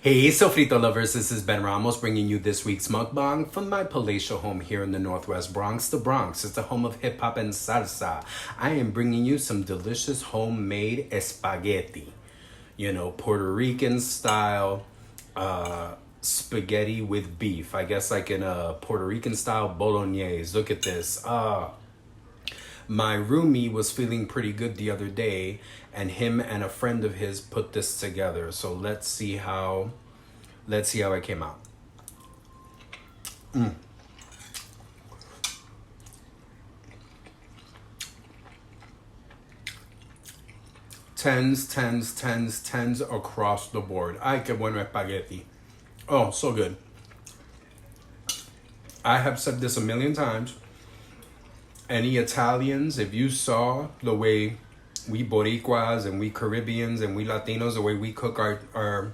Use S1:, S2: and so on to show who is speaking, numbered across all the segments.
S1: Hey, sofrito lovers, this is Ben Ramos bringing you this week's mukbang from my palatial home here in the Northwest Bronx. The Bronx is the home of hip hop and salsa. I am bringing you some delicious homemade spaghetti. You know, Puerto Rican style spaghetti with beef. I guess like in a Puerto Rican style bolognese. Look at this. My roomie was feeling pretty good the other day, and him and a friend of his put this together. So let's see how it came out. Tens, tens, tens, tens across the board. Ay, qué bueno spaghetti. Oh, so good. I have said this a million times. Any Italians, if you saw the way we Boricuas and we Caribbeans and we Latinos, the way we cook our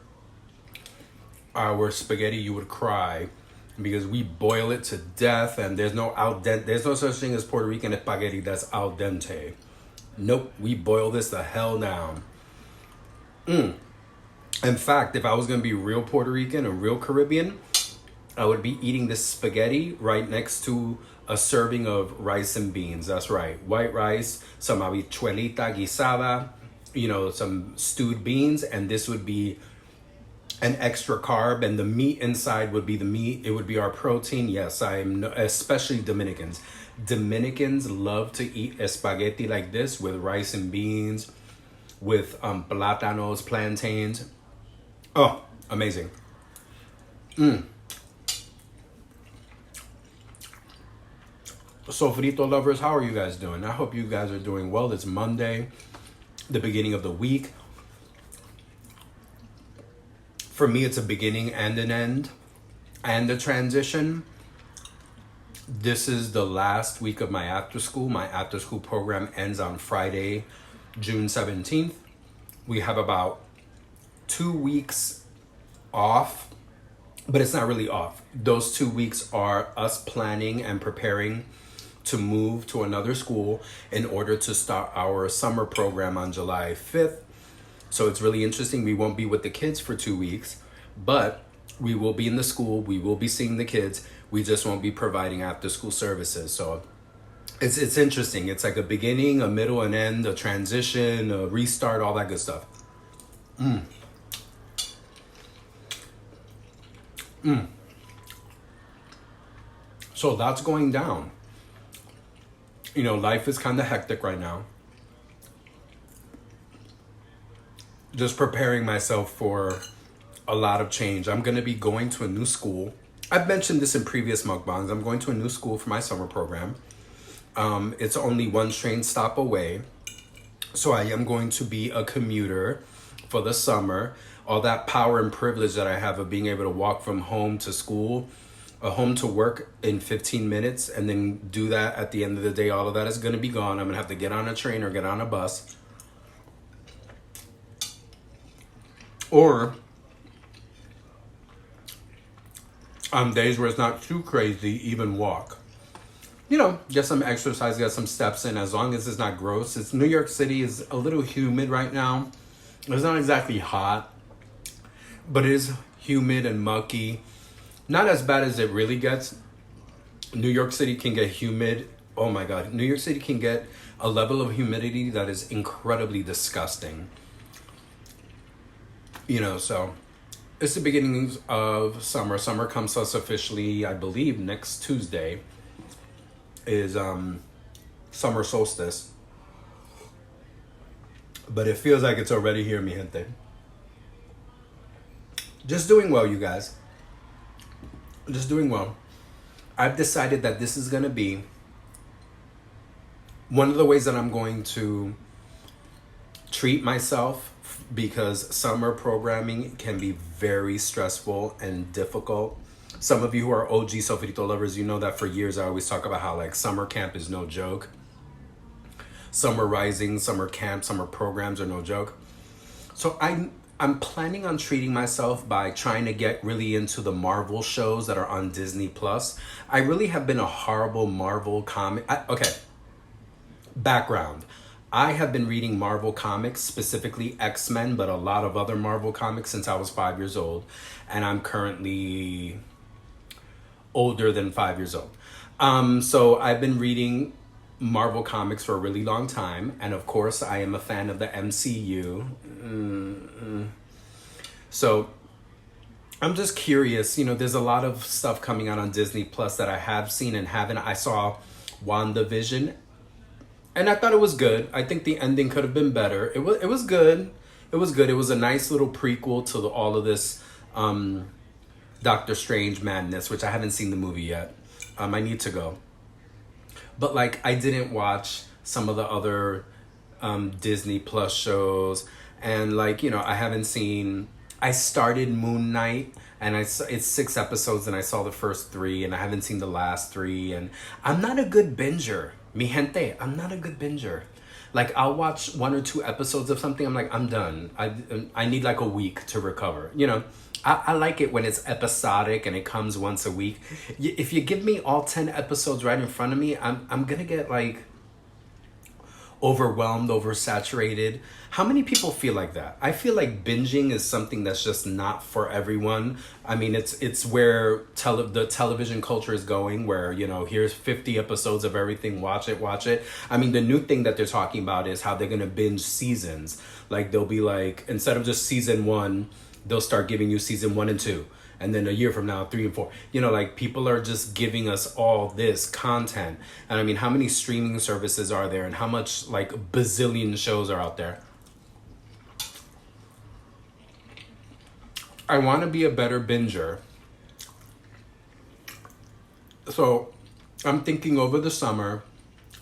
S1: spaghetti, you would cry because we boil it to death, and there's no such thing as Puerto Rican spaghetti that's al dente. Nope, we boil this the hell down. In fact, if I was gonna be real Puerto Rican or real Caribbean, I would be eating this spaghetti right next to a serving of rice and beans. That's right, white rice, some habichuelita guisada, some stewed beans, and this would be an extra carb, and the meat inside would be the meat. It would be our protein. Yes, especially Dominicans. Dominicans love to eat spaghetti like this with rice and beans, with plátanos, plantains. Oh, amazing. So, frito lovers, how are you guys doing? I hope you guys are doing well. It's Monday, the beginning of the week. For me, it's a beginning and an end and a transition. This is the last week of my after school. My after school program ends on Friday, June 17th. We have about 2 weeks off, but it's not really off. Those 2 weeks are us planning and preparing to move to another school in order to start our summer program on July 5th. So it's really interesting. We won't be with the kids for 2 weeks, but we will be in the school. We will be seeing the kids. We just won't be providing after school services. So it's interesting. It's like a beginning, a middle, an end, a transition, a restart, all that good stuff. So that's going down. Life is kind of hectic right now. Just preparing myself for a lot of change. I'm going to be going to a new school. I've mentioned this in previous mukbangs. I'm going to a new school for my summer program. It's only one train stop away. So I am going to be a commuter for the summer. All that power and privilege that I have of being able to walk from home to school, home to work in 15 minutes, and then do that at the end of the day, all of that is going to be gone. I'm going to have to get on a train or get on a bus. Or on days where it's not too crazy, even walk. Get some exercise, get some steps in, as long as it's not gross. New York City is a little humid right now. It's not exactly hot, but it is humid and mucky. Not as bad as it really gets. New York City can get humid. Oh my God. New York City can get a level of humidity that is incredibly disgusting. So it's the beginnings of summer. Summer comes to us officially, I believe, next Tuesday is summer solstice. But it feels like it's already here, mi gente. Just doing well, you guys. Just doing well. I've decided that this is going to be one of the ways that I'm going to treat myself, because summer programming can be very stressful and difficult. Some of you who are OG sofrito lovers, you know that for years I always talk about how summer camp is no joke. Summer rising, summer camp, summer programs are no joke. So I'm planning on treating myself by trying to get really into the Marvel shows that are on Disney Plus. I really have been a horrible Marvel comic. Okay. Background. I have been reading Marvel comics, specifically X-Men, but a lot of other Marvel comics since I was 5 years old. And I'm currently older than 5 years old. So I've been reading Marvel comics for a really long time. And of course, I am a fan of the MCU. So I'm just curious, there's a lot of stuff coming out on Disney Plus that I have seen and haven't. I saw WandaVision and I thought it was good. I think the ending could have been better. It was good. It was good. It was a nice little prequel to all of this Doctor Strange madness, which I haven't seen the movie yet. I need to go. But like, I didn't watch some of the other Disney Plus shows, and like, I haven't seen. I started Moon Knight, and it's 6 episodes, and I saw the first 3, and I haven't seen the last 3, and I'm not a good binger. Mi gente, I'm not a good binger. Like, I'll watch 1 or 2 episodes of something, I'm like, I'm done. I need like a week to recover. I like it when it's episodic and it comes once a week. If you give me all 10 episodes right in front of me, I'm gonna get like overwhelmed, oversaturated. How many people feel like that? I feel like binging is something that's just not for everyone. I mean, it's where the television culture is going, where, here's 50 episodes of everything, watch it. I mean, the new thing that they're talking about is how they're going to binge seasons. Like, they'll be like, instead of just season 1, they'll start giving you season 1 and 2. And then a year from now, 3 and 4. Like, people are just giving us all this content. And I mean, how many streaming services are there? And how much, like, bazillion shows are out there? I want to be a better binger. So, I'm thinking over the summer,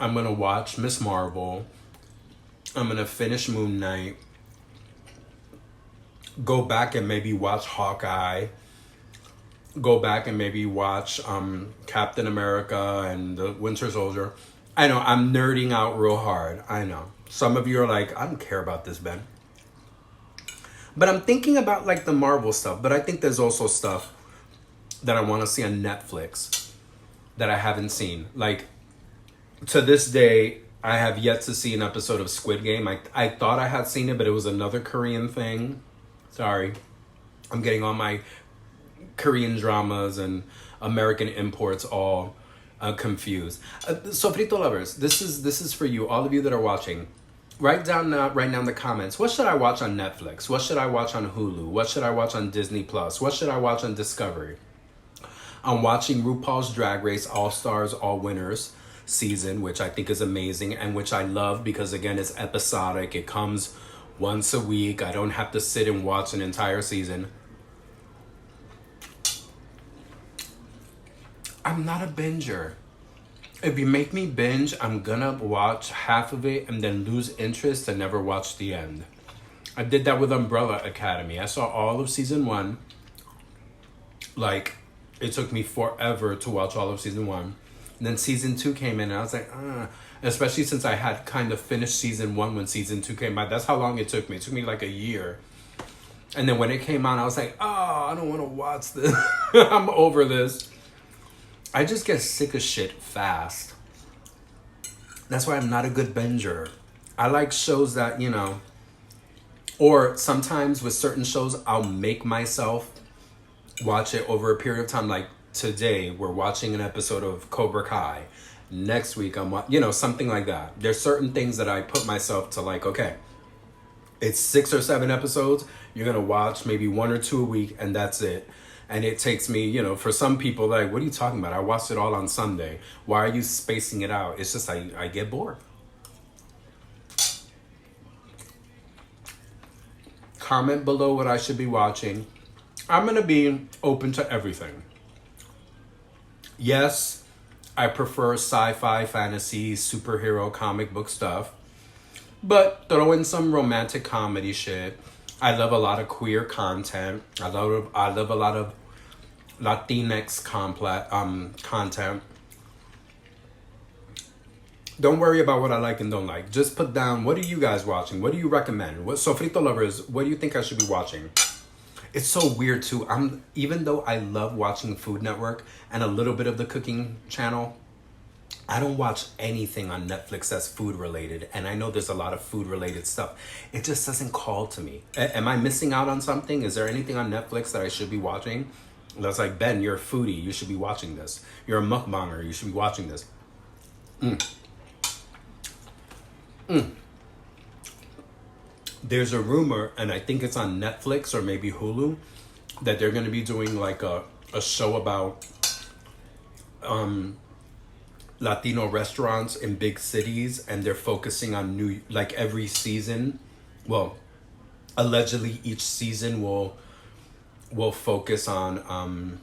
S1: I'm going to watch Miss Marvel. I'm going to finish Moon Knight. Go back and maybe watch Hawkeye. Go back and maybe watch Captain America and the Winter Soldier. I know, I'm nerding out real hard. I know. Some of you are like, I don't care about this, Ben. But I'm thinking about like the Marvel stuff. But I think there's also stuff that I want to see on Netflix that I haven't seen. Like, to this day, I have yet to see an episode of Squid Game. I thought I had seen it, but it was another Korean thing. Sorry. I'm getting all my Korean dramas and American imports all confused. Sofrito lovers, this is for you, all of you that are watching. Write down right now in the comments, what should I watch on Netflix? What should I watch on Hulu? What should I watch on Disney Plus? What should I watch on Discovery? I'm watching RuPaul's Drag Race All Stars All Winners season, which I think is amazing and which I love because, again, it's episodic. It comes once a week. I don't have to sit and watch an entire season. I'm not a binger. If you make me binge, I'm gonna watch half of it and then lose interest and never watch the end. I did that with Umbrella Academy. I saw all of season 1. Like, it took me forever to watch all of season 1. And then season 2 came in and I was like, especially since I had kind of finished season 1 when season 2 came out. That's how long it took me. It took me like a year. And then when it came out, I was like, I don't want to watch this. I'm over this. I just get sick of shit fast. That's why I'm not a good binger. I like shows that, or sometimes with certain shows, I'll make myself watch it over a period of time. Like today, we're watching an episode of Cobra Kai. Next week, something like that. There's certain things that I put myself to like, okay, it's 6 or 7 episodes. You're going to watch maybe 1 or 2 a week and that's it. And it takes me, for some people, like, what are you talking about? I watched it all on Sunday. Why are you spacing it out? It's just I get bored. Comment below what I should be watching. I'm going to be open to everything. Yes, I prefer sci-fi, fantasy, superhero, comic book stuff. But throw in some romantic comedy shit. I love a lot of queer content. I love a lot of Latinx content. Don't worry about what I like and don't like. Just put down, what are you guys watching? What do you recommend? Sofrito lovers, what do you think I should be watching? It's so weird too. Even though I love watching Food Network and a little bit of the cooking channel, I don't watch anything on Netflix that's food related, and I know there's a lot of food related stuff. It just doesn't call to me. Am I missing out on something? Is there anything on Netflix that I should be watching? That's like, Ben, you're a foodie. You should be watching this. You're a mukbanger. You should be watching this. There's a rumor, and I think it's on Netflix or maybe Hulu, that they're going to be doing like a show about Latino restaurants in big cities, and they're focusing on like every season. Well, allegedly each season will focus on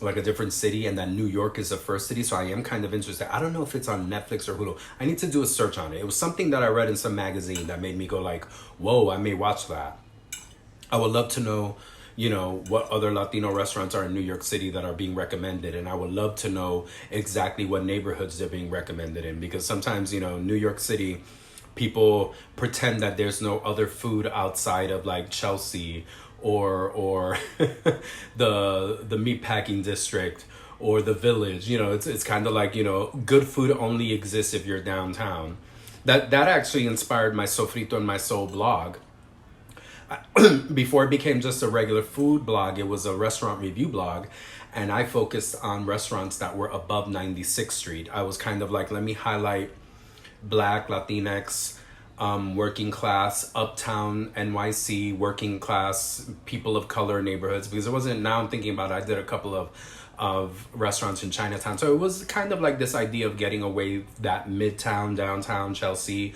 S1: like a different city, and that New York is the first city. So I am kind of interested. I don't know if it's on Netflix or Hulu. I need to do a search on it. It was something that I read in some magazine that made me go like, whoa, I may watch that. I would love to know, what other Latino restaurants are in New York City that are being recommended. And I would love to know exactly what neighborhoods they're being recommended in. Because sometimes, New York City, people pretend that there's no other food outside of like Chelsea or the meatpacking district or the Village. It's kind of like, good food only exists if you're downtown. That actually inspired my Sofrito and My Soul blog. Before it became just a regular food blog, it was a restaurant review blog, and I focused on restaurants that were above 96th Street. I was kind of like, let me highlight Black, Latinx, working class, uptown NYC, working class, people of color neighborhoods, because it wasn't, now I'm thinking about it, I did a couple of restaurants in Chinatown. So it was kind of like this idea of getting away that Midtown, downtown, Chelsea,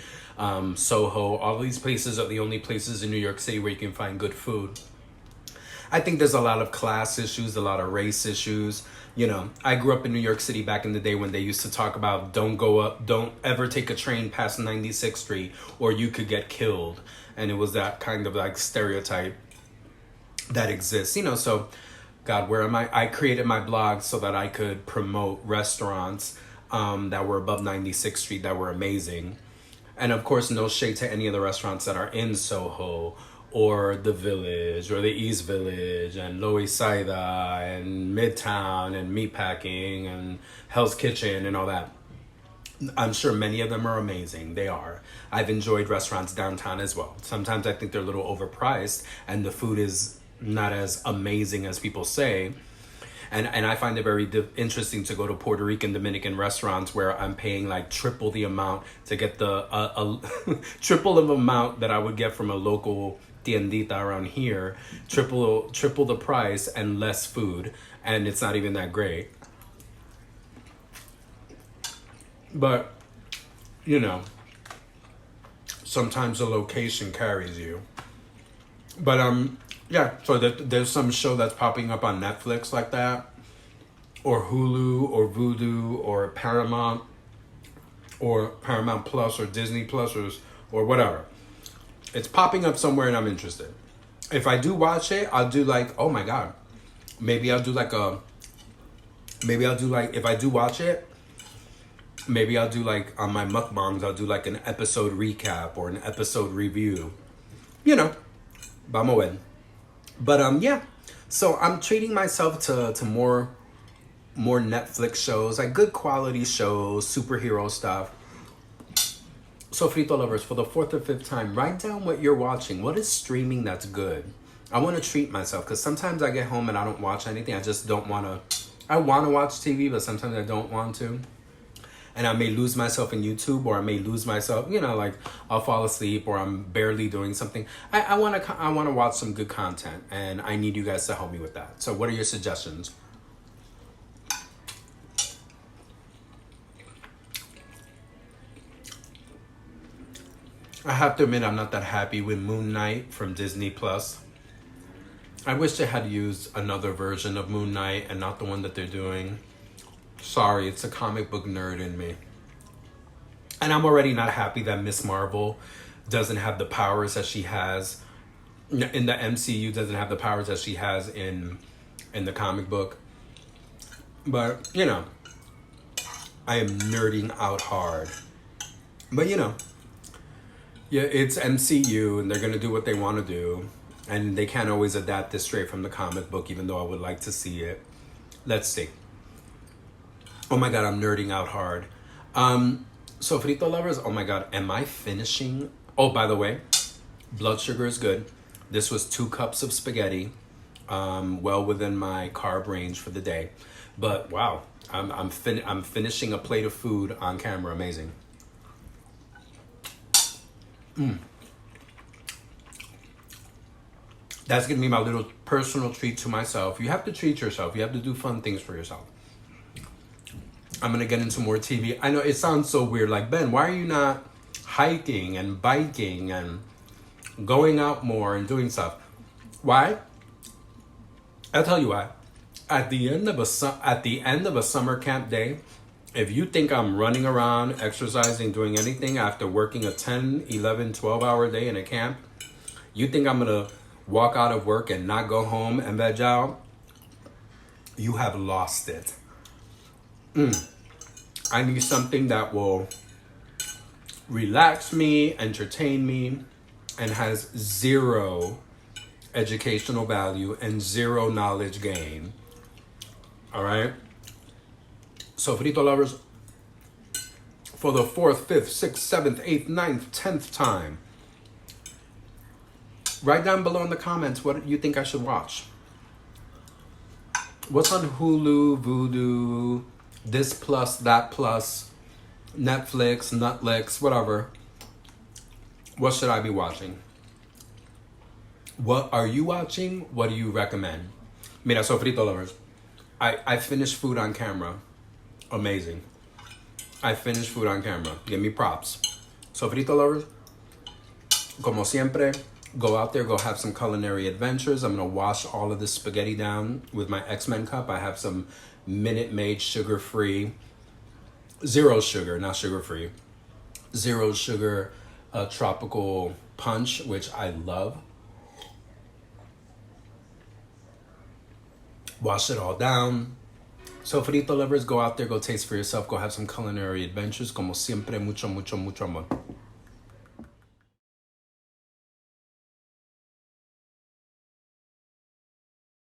S1: Soho, all these places are the only places in New York City where you can find good food. I think there's a lot of class issues, a lot of race issues. I grew up in New York City back in the day when they used to talk about don't ever take a train past 96th Street or you could get killed. And it was that kind of like stereotype that exists, so God, where am I? I created my blog so that I could promote restaurants that were above 96th Street that were amazing. And of course, no shade to any of the restaurants that are in Soho or the Village or the East Village and Lower East Side and Midtown and Meatpacking and Hell's Kitchen and all that. I'm sure many of them are amazing. They are. I've enjoyed restaurants downtown as well. Sometimes I think they're a little overpriced and the food is not as amazing as people say. And I find it very interesting to go to Puerto Rican, Dominican restaurants where I'm paying like triple the amount to get the triple of amount that I would get from a local tiendita around here, triple the price and less food, and it's not even that great. But sometimes the location carries you. But yeah, so there's some show that's popping up on Netflix like that, or Hulu, or Vudu, or Paramount Plus, or Disney Plus, or whatever. It's popping up somewhere and I'm interested. If I do watch it, I'll do like, oh my God. If I do watch it, maybe I'll do like on my mukbangs, I'll do like an episode recap or an episode review. Vamos a ver. But yeah, so I'm treating myself to more Netflix shows, like good quality shows, superhero stuff. So Frito lovers, for the 4th or 5th time, write down what you're watching. What is streaming that's good? I want to treat myself because sometimes I get home and I don't watch anything. I just don't want to. I want to watch TV, but sometimes I don't want to. And I may lose myself in YouTube, or I may lose myself, like I'll fall asleep, or I'm barely doing something. I want to watch some good content, and I need you guys to help me with that. So what are your suggestions? I have to admit, I'm not that happy with Moon Knight from Disney Plus. I wish they had used another version of Moon Knight and not the one that they're doing. Sorry, it's a comic book nerd in me. And I'm already not happy that Miss Marvel doesn't have the powers that she has in the MCU, doesn't have the powers that she has in the comic book. But, I am nerding out hard. But, yeah, it's MCU and they're going to do what they want to do. And they can't always adapt this straight from the comic book, even though I would like to see it. Let's see. Oh my God, I'm nerding out hard. So frito lovers, oh my god, am I finishing? Oh, by the way, blood sugar is good. This was 2 cups of spaghetti, well within my carb range for the day. But wow, I'm finishing a plate of food on camera. Amazing. That's gonna be my little personal treat to myself. You have to treat yourself. You have to do fun things for yourself. I'm gonna get into more TV. I know it sounds so weird. Like, Ben, why are you not hiking and biking and going out more and doing stuff? Why? I'll tell you why. At the end of a summer camp day, if you think I'm running around, exercising, doing anything after working a 10, 11, 12-hour day in a camp, you think I'm gonna walk out of work and not go home and veg out? You have lost it. I need something that will relax me, entertain me, and has zero educational value and zero knowledge gain. All right? So, frito lovers, for the 4th, 5th, 6th, 7th, 8th, 9th, 10th time, write down below in the comments what you think I should watch. What's on Hulu, Vudu, this plus, that plus, Netflix, Nutlix, whatever. What should I be watching? What are you watching? What do you recommend? Mira, so frito lovers, I finished food on camera. Amazing. I finished food on camera. Give me props. So frito lovers, como siempre, go out there, go have some culinary adventures. I'm gonna wash all of this spaghetti down with my X-Men cup. I have some Minute Maid sugar-free, zero sugar, not sugar-free, zero sugar tropical punch, which I love. Wash it all down. So frito lovers, go out there, go taste for yourself, go have some culinary adventures. Como siempre, mucho, mucho, mucho amor.